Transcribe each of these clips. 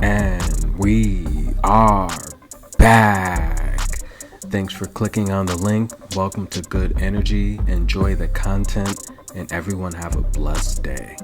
And we are back. Thanks for clicking on the link. Welcome to Good Energy. Enjoy the content, and everyone have a blessed day.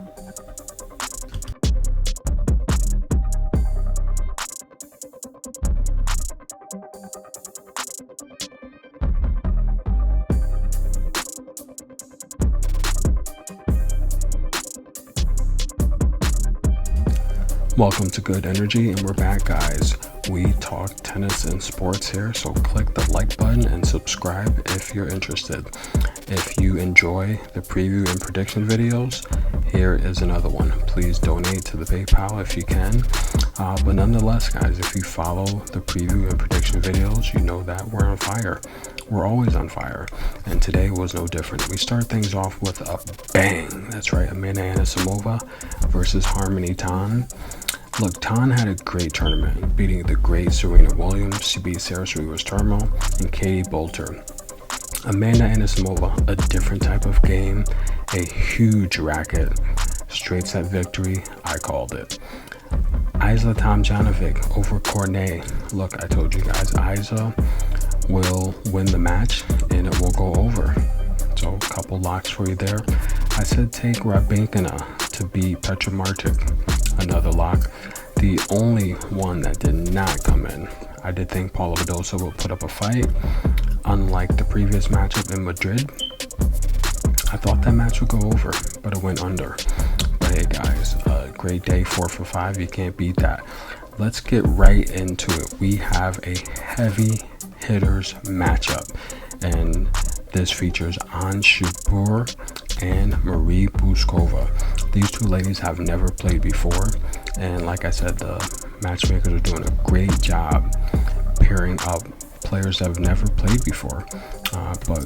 Welcome to Good Energy, and we're back, guys. We talk tennis and sports here, so click the like button and subscribe if you're interested. If you enjoy the preview and prediction videos, here is another one. Please donate to the PayPal if you can. But nonetheless, guys, if you follow the preview and prediction videos, you know that we're on fire. We're always on fire, and today was no different. We start things off with a bang. That's right, Amanda Anisimova versus Harmony Tan. Look, Tan had a great tournament, beating the great Serena Williams. She beat Sarah Srivastamarmo and Katie Bolter. Amanda Anisimova, a different type of game, a huge racket, straight set victory. I called it. Isla Tomljanovic over Cornet. Look, I told you guys, Isla will win the match and it will go over. So a couple locks for you there. I said take Rabankina to beat Petra Martic. Another lock. The only one that did not come in. I did think Paula Badosa would put up a fight. Unlike the previous matchup in Madrid, I thought that match would go over, but it went under. But hey guys, a great day, 4 for 5. You can't beat that. Let's get right into it. We have a heavy hitters matchup, and this features Ons Jabeur and Marie Puskova. These two ladies have never played before, and like I said, the matchmakers are doing a great job pairing up players that have never played before. But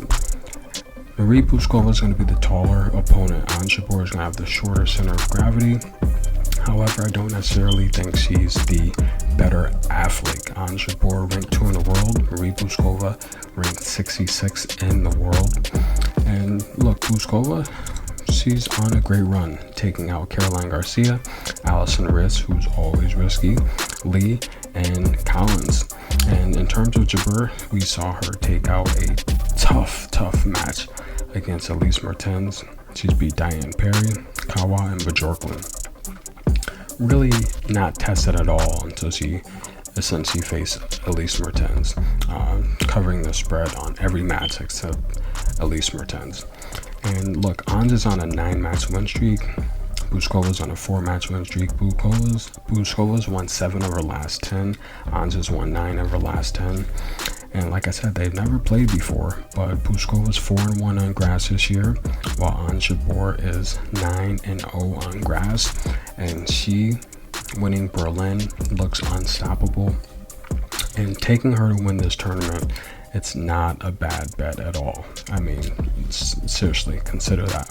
Marie Puskova is going to be the taller opponent. Ons Jabeur is going to have the shorter center of gravity. However, I don't necessarily think she's the better athlete. Ons Jabeur ranked 2 in the world. Marie Puskova ranked 66 in the world. And look, Puskova, she's on a great run, taking out Caroline Garcia, Allison Riss, who's always risky, Lee, and Collins. And in terms of Jabeur, we saw her take out a tough match against Elise Mertens. She's beat Diane Perry, Kawa, and Bjorklund. Really not tested at all until she essentially faced Elise Mertens, covering the spread on every match except Elise Mertens. And look, Ons is on a 9-match win streak. Puskova's on a 4-match win streak. Puskova's won 7 of her last 10. Ons has won 9 of her last 10. And like I said, they've never played before, but Puskova's 4-1 on grass this year, while Ons Jabeur is 9-0 on grass. And she, winning Berlin, looks unstoppable. And taking her to win this tournament, it's not a bad bet at all. I mean, seriously, consider that.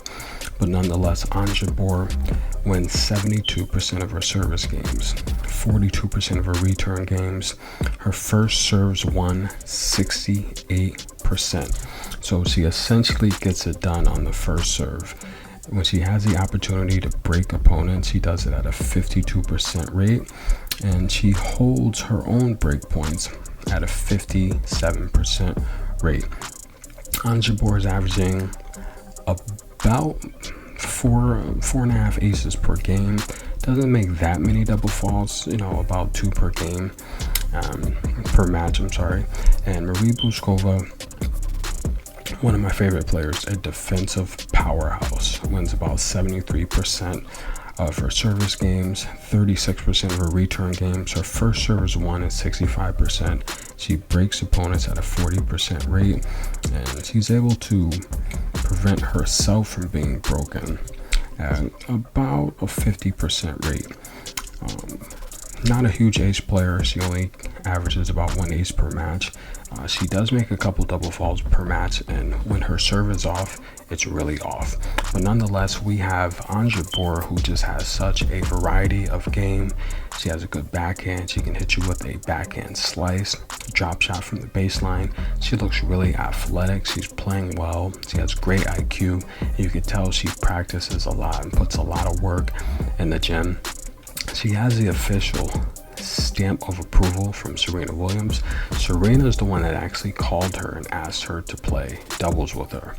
But nonetheless, Ons Jabeur wins 72% of her service games, 42% of her return games. Her first serves won 68%. So she essentially gets it done on the first serve. When she has the opportunity to break opponents, she does it at a 52% rate, and she holds her own break points at a 57% rate. Ons Jabeur is averaging about 4.5 aces per game. Doesn't make that many double faults, about 2 per game, per match, I'm sorry. And Marie Puskova, one of my favorite players, a defensive powerhouse, wins about 73% of her service games, 36% of her return games. Her first service won at 65%. She breaks opponents at a 40% rate, and she's able to prevent herself from being broken at about a 50% rate. Not a huge ace player. She only averages about 1 ace per match. She does make a couple double faults per match, and when her serve is off, it's really off. But nonetheless, we have Ons Jabeur, who just has such a variety of game. She has a good backhand. She can hit you with a backhand slice, drop shot from the baseline. She looks really athletic. She's playing well. She has great IQ. And you can tell she practices a lot and puts a lot of work in the gym. She has the official stamp of approval from Serena Williams. Serena is the one that actually called her and asked her to play doubles with her.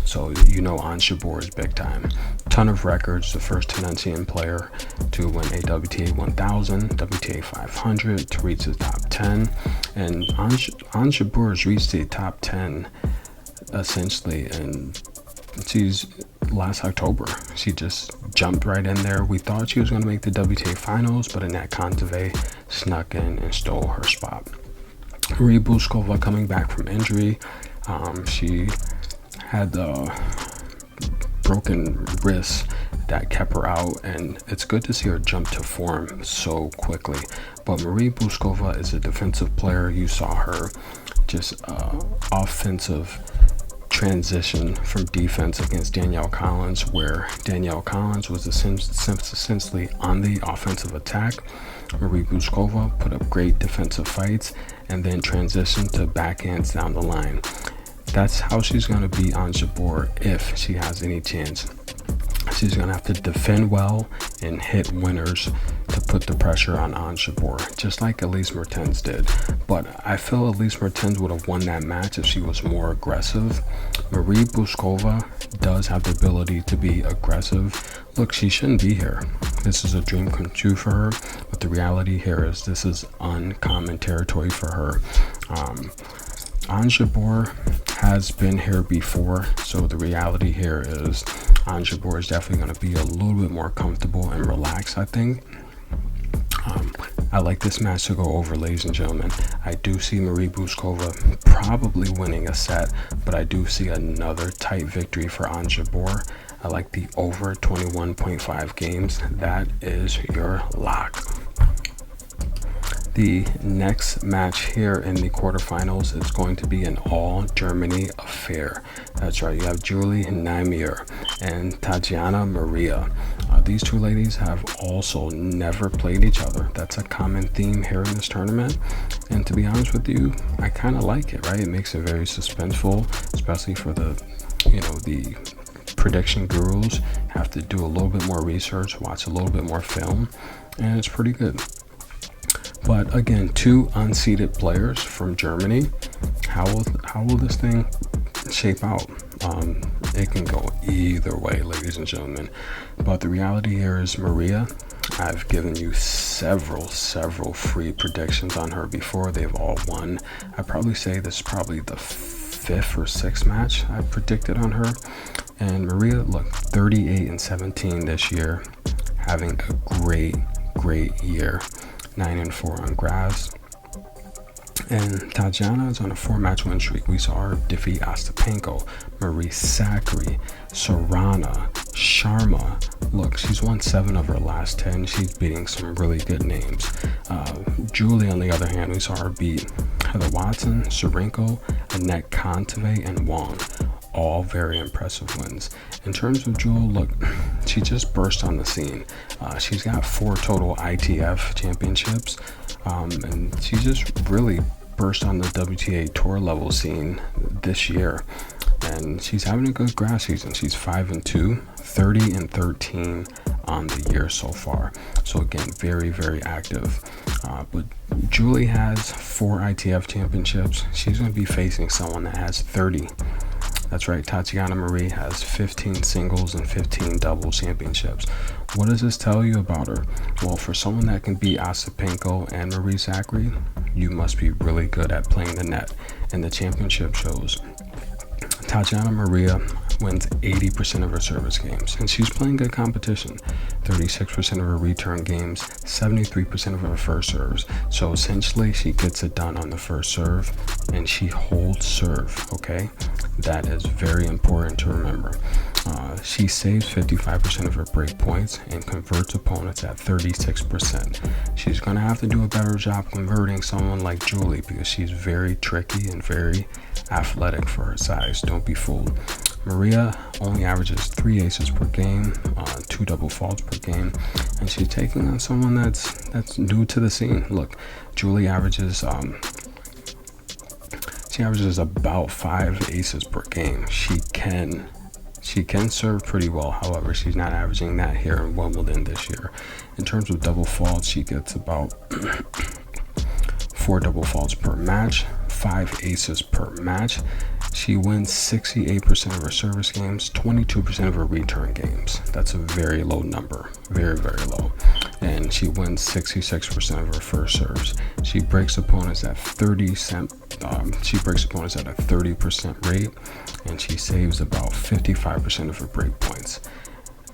So Ons Jabeur is big time. Ton of records, the first Tennessean player to win a WTA 1000, WTA 500, to reach the top 10. And Ons Jabeur has reached the top 10 essentially, and she's last October. She just jumped right in there. We thought she was going to make the WTA finals, but Annette Kontaveit snuck in and stole her spot. Marie Bouzkova coming back from injury. She had the broken wrist that kept her out, and it's good to see her jump to form so quickly. But Marie Bouzkova is a defensive player. You saw her just offensive transition from defense against Danielle Collins, where Danielle Collins was essentially on the offensive attack. Marie Bouzkova put up great defensive fights and then transitioned to backhands down the line. That's how she's going to beat Ons Jabeur if she has any chance. She's going to have to defend well and hit winners to put the pressure on Ons Jabeur, just like Elise Mertens did. But I feel Elise Mertens would have won that match if she was more aggressive. Marie Bouzkova does have the ability to be aggressive. Look, she shouldn't be here. This is a dream come true for her, but the reality here is this is uncommon territory for her. Ons Jabeur has been here before, so the reality here is Ons Jabeur is definitely going to be a little bit more comfortable and relaxed, I think. I like this match to go over, ladies and gentlemen. I do see Marie Bouzkova probably winning a set, but I do see another tight victory for Ons Jabeur. I like the over 21.5 games. That is your lock. The next match here in the quarterfinals is going to be an all-Germany affair. That's right, you have Julie Niemier and Tatjana Maria. These two ladies have also never played each other. That's a common theme here in this tournament. And to be honest with you, I kind of like it, right? It makes it very suspenseful, especially for the prediction gurus. Have to do a little bit more research, watch a little bit more film, and it's pretty good. But again, two unseeded players from Germany. How will this thing shape out? It can go either way, ladies and gentlemen. But the reality here is Maria, I've given you several free predictions on her before. They've all won. I'd probably say this is probably the 5th or 6th match I predicted on her. And Maria, look, 38-17 this year, having a great year. 9-4 on grass. And Tatjana is on a 4-match win streak. We saw her defeat Ostapenko, Marie Sakkari, Sorana, Sharma. Look, she's won 7 of her last 10. She's beating some really good names. Julie, on the other hand, we saw her beat Heather Watson, Serenko, Annette Kontaveit, and Wong. All very impressive wins. In terms of Jewel, look, she just burst on the scene. She's got 4 total ITF championships, and she just really burst on the WTA tour level scene this year. And she's having a good grass season. She's 5-2, 30-13 on the year so far. So again, very active. But Julie has 4 ITF championships. She's going to be facing someone that has 30. That's right, Tatjana Marie has 15 singles and 15 doubles championships. What does this tell you about her? Well, for someone that can beat Ostapenko and Marie Sakkari, you must be really good at playing the net, and the championship shows. Tatjana Maria wins 80% of her service games, and she's playing good competition. 36% of her return games, 73% of her first serves. So essentially, she gets it done on the first serve, and she holds serve, okay? That is very important to remember. She saves 55% of her break points and converts opponents at 36%. She's going to have to do a better job converting someone like Julie because she's very tricky and very athletic for her size. Don't be fooled. Maria only averages 3 aces per game, 2 double faults per game, and she's taking on someone that's new to the scene. Look, Julie averages about 5 aces per game. She can She can serve pretty well, however, she's not averaging that here in Wimbledon this year. In terms of double faults, she gets about 4 double faults per match, 5 aces per match. She wins 68% of her service games, 22% of her return games. That's a very low number, very, very low. And she wins 66% of her first serves. She breaks opponents at 30% rate, and she saves about 55% of her break points.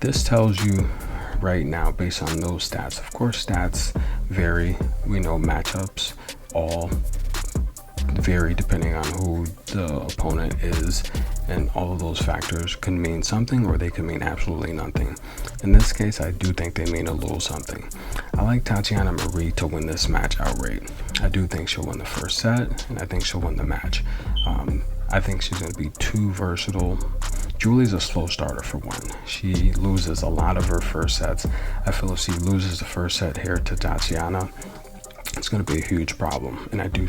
This tells you right now, based on those stats. Of course, stats vary. We know matchups all vary depending on who the opponent is, and all of those factors can mean something or they can mean absolutely nothing. In this case, I do think they mean a little something. I like Tatiana Marie to win this match outright. I do think she'll win the first set, and I think she'll win the match. I think she's going to be too versatile. Julie's a slow starter for one. She loses a lot of her first sets. I feel if she loses the first set here to Tatiana, it's going to be a huge problem, and I do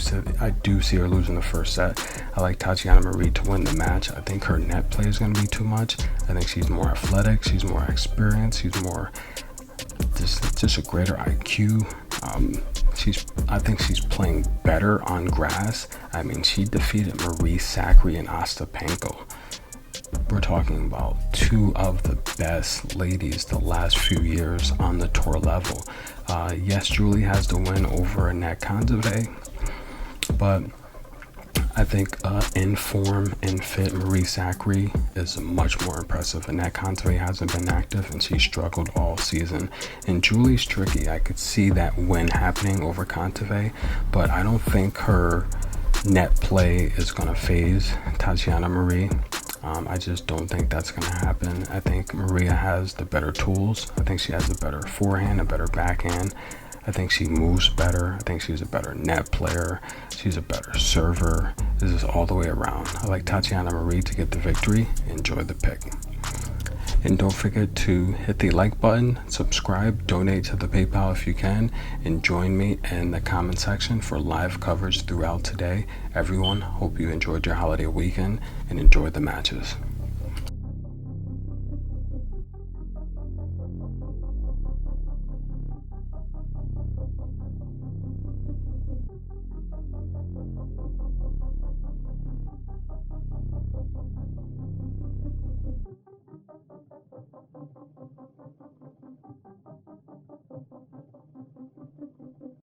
see her losing the first set. I like Tatiana Marie to win the match. I think her net play is going to be too much. I think she's more athletic, she's more experienced, she's more just a greater IQ. I think she's playing better on grass. I mean, she defeated Marie Sacre and Ostapenko. We're talking about 2 of the best ladies the last few years on the tour level. Yes, Julie has the win over Annette Kontaveit, but I think in form, in fit, Marie Sacre is much more impressive. Annette Kontaveit hasn't been active, and she struggled all season. And Julie's tricky. I could see that win happening over Kontaveit, but I don't think her net play is going to phase Tatiana Marie. I just don't think that's going to happen. I think Maria has the better tools. I think she has a better forehand, a better backhand. I think she moves better. I think she's a better net player. She's a better server. This is all the way around. I like Tatiana Marie to get the victory. Enjoy the pick. And don't forget to hit the like button, subscribe, donate to the PayPal if you can, and join me in the comment section for live coverage throughout today. Everyone, hope you enjoyed your holiday weekend and enjoyed the matches.